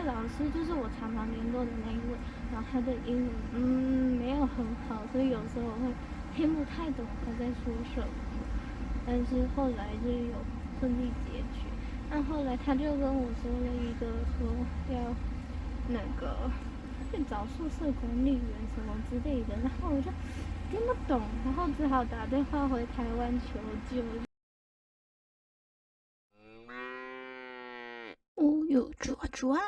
老师就是我常常联络的那一位，然后他的英文没有很好，所以有时候我会听不太懂他在说什么。但是后来就有顺利结局。那后来他就跟我说了一个说要那个去找宿舍管理员什么之类的，然后我就听不懂，然后只好打电话回台湾求救。哦哟，抓抓！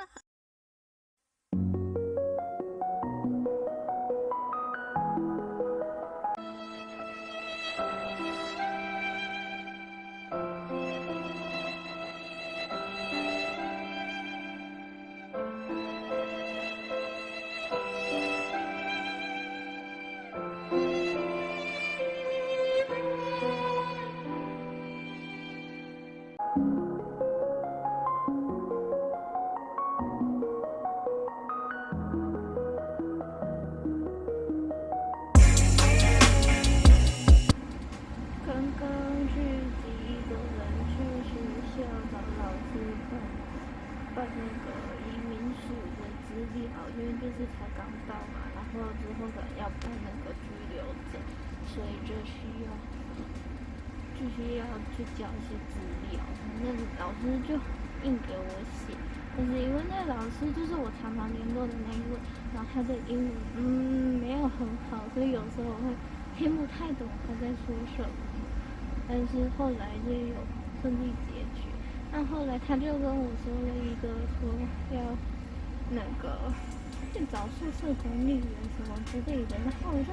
刚刚去几个人去学校找老师办那个移民署的资料，因为就是才刚到嘛，然后之后可能要办那个居留证，所以就需要去交一些资料。那老师就硬给我写，但是因为那老师就是我常常联络的那一位，然后他的英文没有很好，所以有时候我会听不太懂他在说什么。但是后来就有顺利结局。那后来他就跟我说了一个说要那个去找宿舍管理员什么之类的，然后我就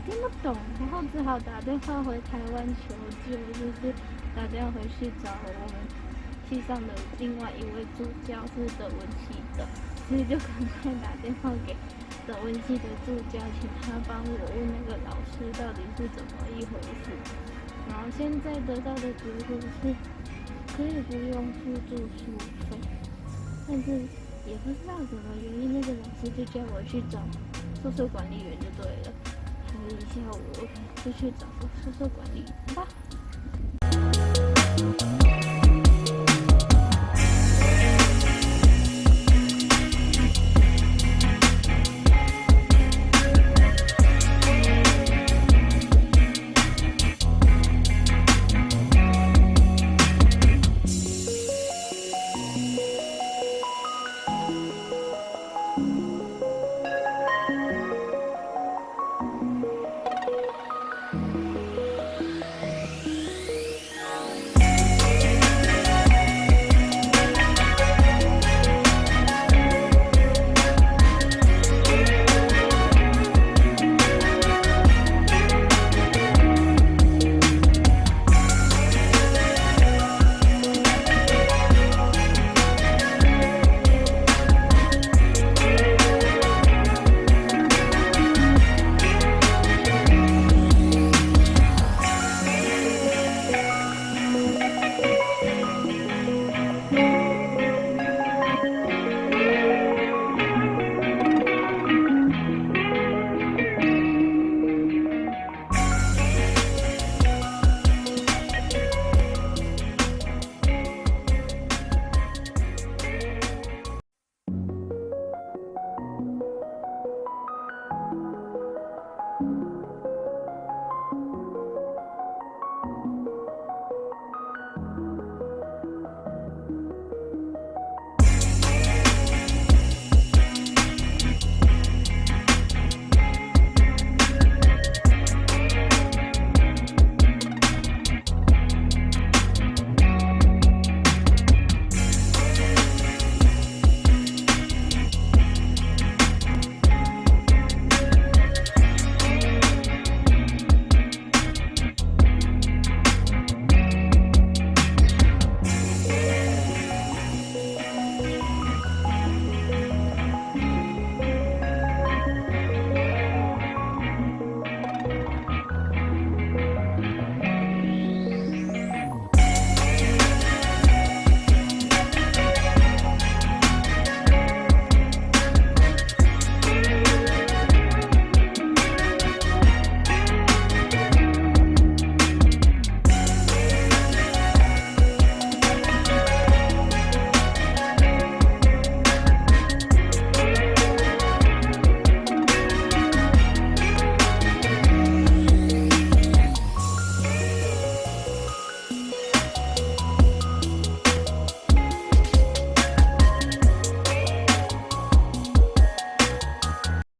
听不懂，然后只好打电话回台湾求救，就是打电话回去找我们系上的另外一位助教是德文系的，所以就赶快打电话给德文系的助教，请他帮我问那个老师到底是怎么一回事。然后现在得到的结果是可以不用付住宿费，但是也不知道什么原因，那个老师就叫我去找宿舍管理员就对了。所以下午我就去找宿舍管理员吧。